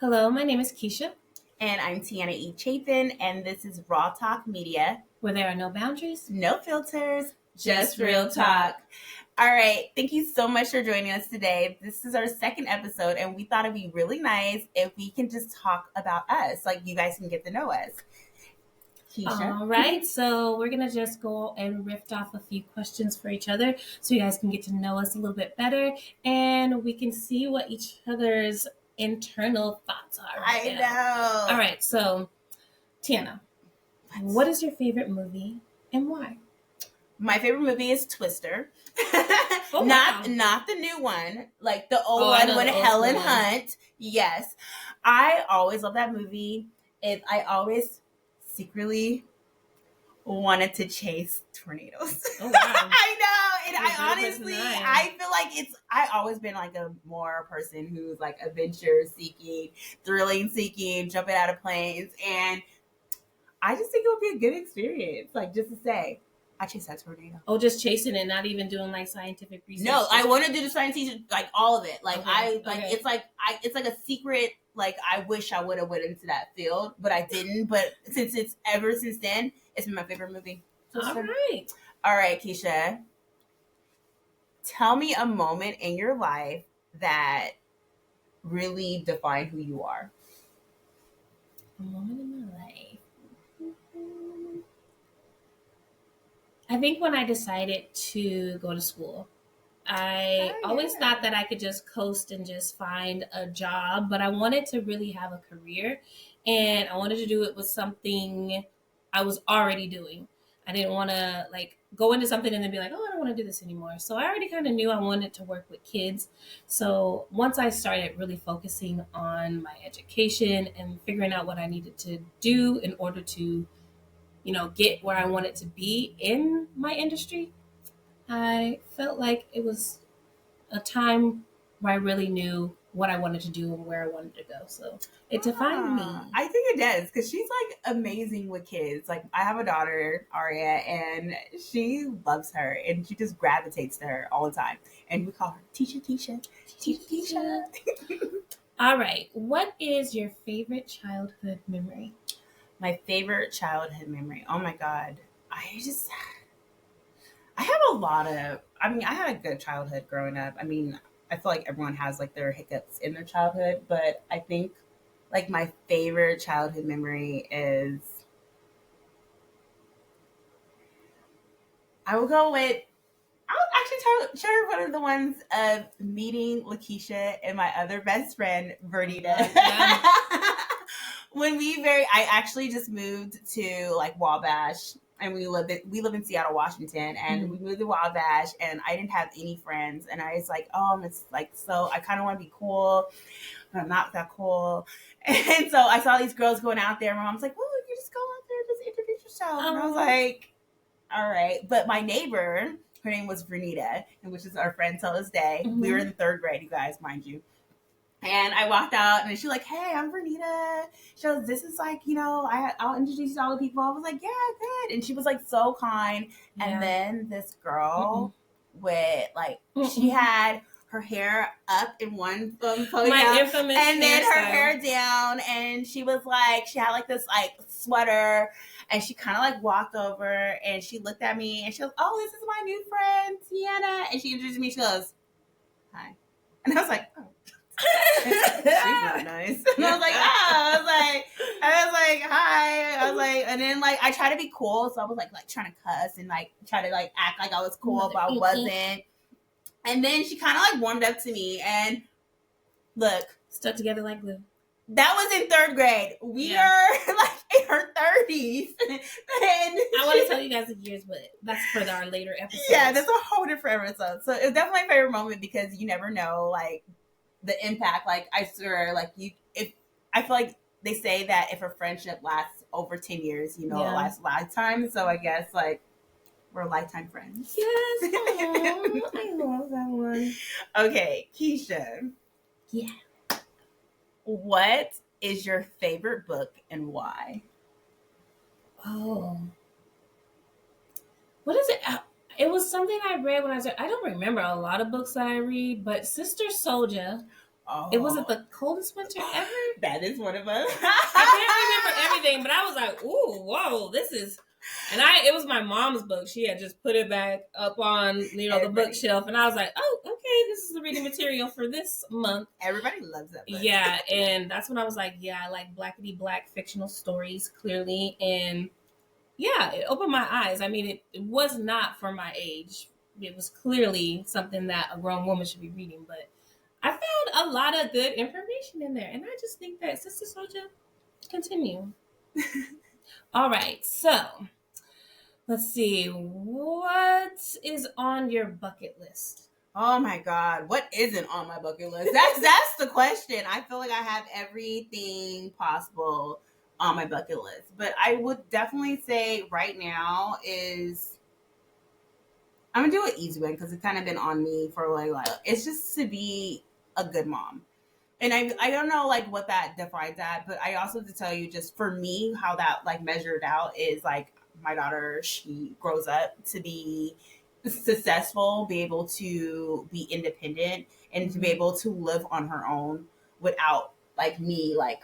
Hello, my name is Keisha, And I'm Tiana E. Chapin, and this is Raw Talk Media. where there are no boundaries. No filters, Just real talk. All right, thank you so much for joining us today. This is our second episode, and we thought it'd be really nice if we can just talk about us, like you guys can get to know us. Keisha. All right, so we're going to just go and riff off a few questions for each other so you guys can get to know us a little bit better and we can see what each other's internal thoughts are. I know. All right, so Tiana, what is your favorite movie and why? My favorite movie is Twister. Oh, not wow. not the new one, like the old I one know with the old Helen school one. Hunt. Yes, I always love that movie. I always secretly wanted to chase tornadoes. Oh, wow. I know, and You're I a good honestly, person, I am. I feel like I always been like a more person who's like adventure seeking, thrilling seeking, jumping out of planes, and I just think it would be a good experience, like just to say, I chased that tornado. Oh, just chasing it, not even doing like scientific research. No, I want to do the science teacher, like all of it. Like Okay, like okay. it's like a secret. Like I wish I would have went into that field, but I didn't. But ever since then, it's been my favorite movie. All right, Keisha. Tell me a moment in your life that really defined who you are. A moment in my life. I think when I decided to go to school, I always thought that I could just coast and just find a job, but I wanted to really have a career and I wanted to do it with something I was already doing. I didn't want to like go into something and then be like, oh, I don't want to do this anymore. So I already kind of knew I wanted to work with kids. So once I started really focusing on my education and figuring out what I needed to do in order to, get where I wanted to be in my industry, I felt like it was a time where I really knew what I wanted to do and where I wanted to go. So it defined me. I think it does because she's like amazing with kids. Like I have a daughter, Aria, and she loves her and she just gravitates to her all the time. And we call her Teacher Keisha. Teacher Keisha. All right. What is your favorite childhood memory? My favorite childhood memory. Oh my God. I have a lot of, I had a good childhood growing up. I feel like everyone has like their hiccups in their childhood, but I think like my favorite childhood memory is I will go with I would actually share one of the ones of meeting Lakeisha and my other best friend, Vernita. I actually just moved to like Wabash, and we live in Seattle, Washington, and we moved to Wabash, and I didn't have any friends, and I was like, it's like so I kind of want to be cool, but I'm not that cool, and so I saw these girls going out there. My mom's like, "Oh, you just go out there, just introduce yourself," and I was like, "All right," but my neighbor. Her name was Vernita, and which is our friend till this day. Mm-hmm. We were in the third grade, you guys, mind you. And I walked out, and she's like, "Hey, I'm Vernita." She goes, "This is like, I'll introduce you to all the people." I was like, "Yeah, good." And she was like so kind. Yeah. And then this girl with like, she had her hair up in one ponytail, my infamous and then her hairstyle. hair down, and she was like, she had like this like sweater. And she kind of like walked over and she looked at me and she goes, "Oh, this is my new friend, Tiana." And she introduced me. She goes, "Hi." And I was like, "Oh." She's not nice. And I was like, "Hi." I was like, and then like I tried to be cool. So I was like trying to cuss and like try to like act like I was cool, but I wasn't. And then she kind of like warmed up to me and look. Stuck together like glue. That was in third grade. We are like in her 30s. And I want to tell you guys the years, but that's for our later episodes. Yeah, that's a whole different episode. So it's definitely my favorite moment because you never know like the impact. Like I swear, like I feel like they say that if a friendship lasts over 10 years, it lasts a lifetime. So I guess like we're lifetime friends. Yes. I love that one. Okay, Keisha. Yeah. What is your favorite book and why? Oh. What is it? It was something I read when I don't remember a lot of books that I read, but Sister Soldier. It wasn't Oh, the coldest winter ever. that is one of us. I can't remember everything, but I was like, "Ooh, whoa, this is." And it was my mom's book. She had just put it back up on the bookshelf, and I was like, "Oh, okay, this is the reading material for this month." Everybody loves that book. Yeah, and that's when I was like, "Yeah, I like blackety black fictional stories clearly," and yeah, it opened my eyes. I mean, it was not for my age. It was clearly something that a grown woman should be reading, but I found a lot of good information in there, and I just think that Sister Soja continue. All right, so let's see. What is on your bucket list? Oh my God, what isn't on my bucket list? That's the question. I feel like I have everything possible on my bucket list, but I would definitely say right now is I'm gonna do an easy one because it's kind of been on me for a while. It's just to be a good mom. And I don't know like what that defines that, but I also have to tell you just for me how that like measured out is like my daughter, she grows up to be successful, be able to be independent and to be able to live on her own without like me like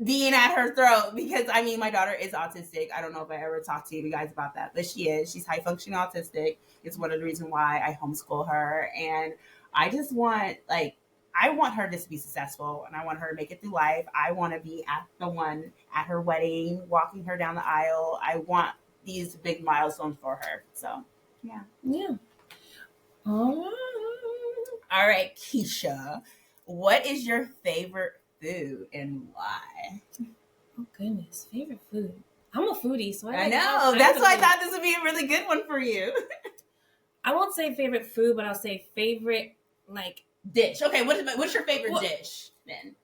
being at her throat because I mean my daughter is autistic. I don't know if I ever talked to you guys about that, but she is. She's high functioning autistic. It's one of the reasons why I homeschool her, and I just want like I want her just to be successful, and I want her to make it through life. I want to be at the one at her wedding, walking her down the aisle. I want these big milestones for her. So yeah, Yeah. all right, Keisha, what is your favorite food and why? Oh goodness, favorite food. I'm a foodie, so I know. That's why I thought this would be a really good one for you. I won't say favorite food, but I'll say favorite like dish. Okay, what's your favorite dish then?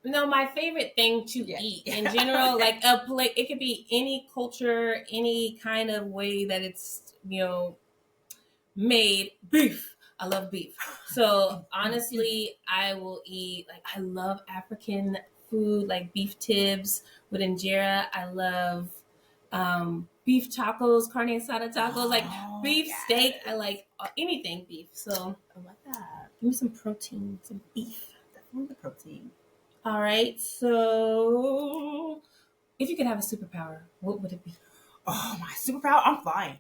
No, my favorite thing to eat in general, like a plate. It could be any culture, any kind of way that it's made. Beef. I love beef. So honestly, I will eat like I love African food, like beef tibs with injera. I love beef tacos, carne asada tacos, like beef steak. I like anything beef. So I love that. Give me some protein, some beef. Definitely the protein. All right. So if you could have a superpower, what would it be? Oh, my superpower? I'm flying.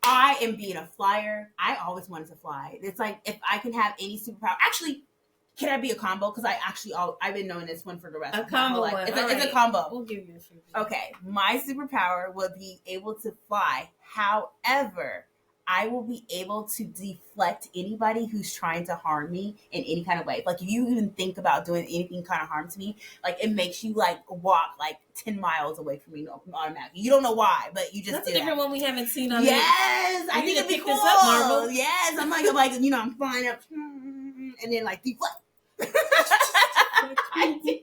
I am being a flyer. I always wanted to fly. It's like if I can have any superpower. Actually, can I be a combo? Because I've been knowing this one for the rest of my whole life. It's a combo. We'll give you a few. Okay, my superpower would be able to fly. However, I will be able to deflect anybody who's trying to harm me in any kind of way. Like if you even think about doing anything kind of harm to me, like it makes you like walk like 10 miles away from me automatically. You don't know why, but you just That's a different one we haven't seen on Yes, I think it'd be cool. This up, Marvel. Yes, I'm like I'm flying up and then like deflect. I did.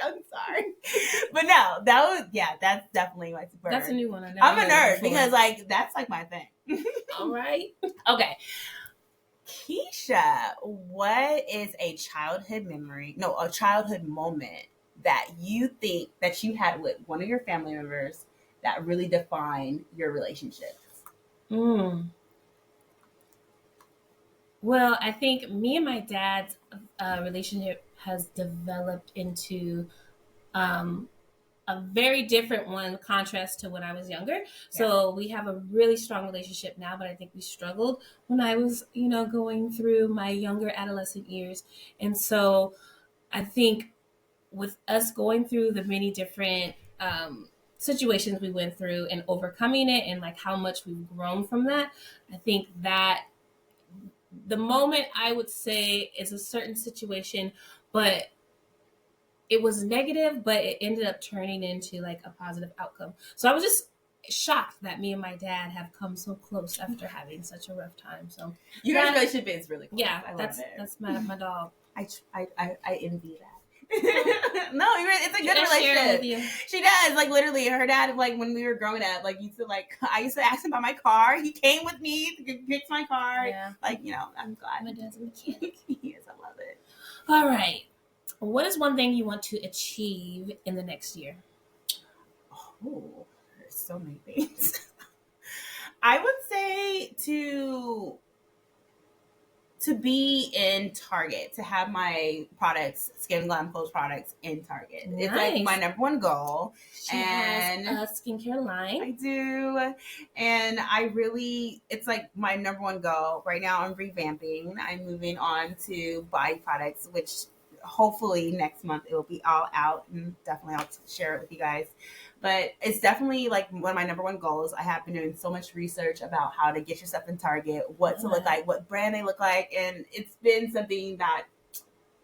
I'm sorry, but no, that's definitely my super. That's a new one. I'm a nerd because like that's like my thing. All right. Okay, Keisha, what is a childhood memory? No, a childhood moment that you think that you had with one of your family members that really defined your relationship? Well, I think me and my dad's relationship has developed into a very different one, contrast to when I was younger. Yeah. So we have a really strong relationship now, but I think we struggled when I was, going through my younger adolescent years. And so I think with us going through the many different situations we went through and overcoming it and like how much we've grown from that, I think that the moment I would say is a certain situation, but it was negative, but it ended up turning into like a positive outcome. So I was just shocked that me and my dad have come so close after having such a rough time. So your guys' relationship is really cool. Yeah, that's my dog. I envy that. No, it's a good relationship. She does. Like literally, her dad, like when we were growing up, like used to like I used to ask him about my car. He came with me to fix my car. Yeah. Like I'm glad. My dad's a mechanic. Yes, I love it. All right. What is one thing you want to achieve in the next year? Oh, there's so many things. I would say to to be in Target, to have my products, Skin Glam Clothes products in Target. Nice. It's like my number one goal. She and has a skincare line. I do. And I really, it's like my number one goal. Right now I'm revamping. I'm moving on to body products, which hopefully next month it will be all out, and definitely I'll share it with you guys. But it's definitely like one of my number one goals. I have been doing so much research about how to get yourself in Target, what to look like, what brand they look like, and it's been something that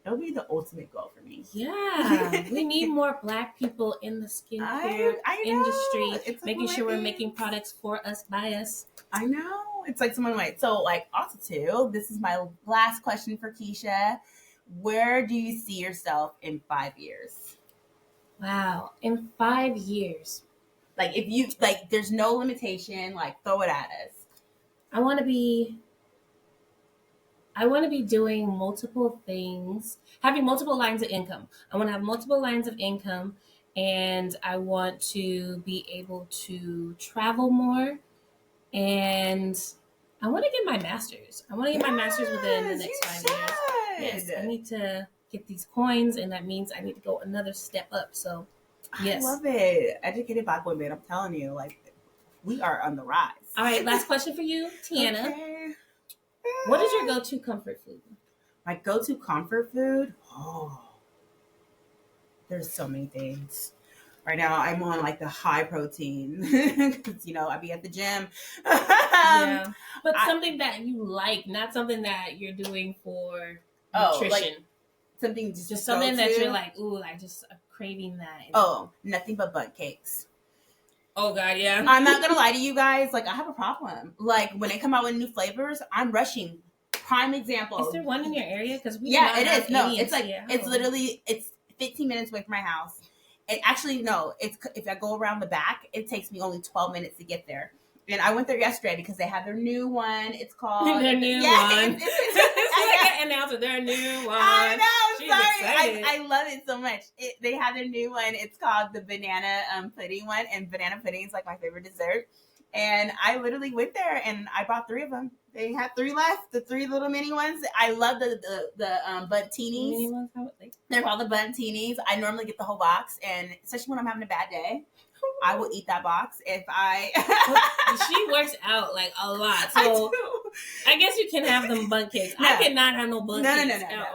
it'll be the ultimate goal for me. Yeah, we need more Black people in the skincare industry, it's making sure we're making products for us, by us. I know. It's like someone might. So, like, also too, this is my last question for Keisha. Where do you see yourself in 5 years? Wow, in 5 years. Like, if you, like, there's no limitation, like, throw it at us. I want to be doing multiple things, having multiple lines of income. I want to have multiple lines of income, and I want to be able to travel more, and I want to get my master's. I want to get my master's within the next 5 years. Yes, I need to get these coins, and that means I need to go another step up. So, yes. I love it. Educated Black women, I'm telling you, like, we are on the rise. All right, last question for you, Tiana. Okay. What is your go-to comfort food? My go-to comfort food? Oh, there's so many things. Right now, I'm on like the high protein because I be at the gym. Yeah, but something that you like, not something that you're doing for nutrition. Like something just something that you're like, ooh, I just craving that. Oh, nothing but butt cakes. Oh God, yeah. I'm not gonna lie to you guys. Like, I have a problem. Like, when they come out with new flavors, I'm rushing. Prime example. Is there one in your area? Because it is. No, it's like it's literally 15 minutes away from my house. And actually, no. It's if I go around the back, it takes me only 12 minits to get there. And I went there yesterday because they have their new one. It's called their new one. It's like an announcer. Their new one. I know. She's sorry. excited. I love it so much. They have their new one. It's called the banana pudding one, and banana pudding is like my favorite dessert. And I literally went there and I bought 3 of them. They had 3 left, the 3 little mini ones. I love the bunttinis. Mini ones, they're called the bunttinis. I normally get the whole box, and especially when I'm having a bad day, I will eat that box if I. She works out like a lot, so I guess you can have them butt cakes. No. I cannot have no butt cakes. No.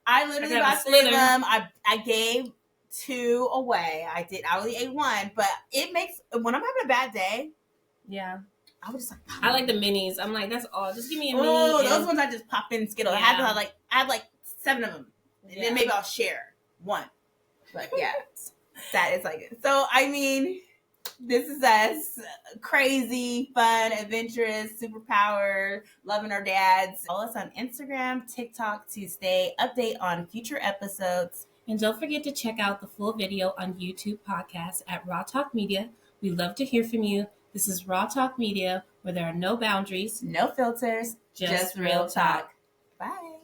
I literally got 3 of them. I gave 2 away. I only ate 1, but it makes when I'm having a bad day. Yeah. I was just like, I like the minis. I'm like, that's all. Just give me a mini. Oh, those ones I just pop in Skittles. Yeah. I had like 7 of them. And then maybe I'll share 1. But yeah, that is like it. So, I mean, this is us. Crazy, fun, adventurous, superpower, loving our dads. Follow us on Instagram, TikTok to stay update on future episodes. And don't forget to check out the full video on YouTube podcast at Raw Talk Media. We love to hear from you. This is Raw Talk Media, where there are no boundaries, no filters, just real talk. Bye.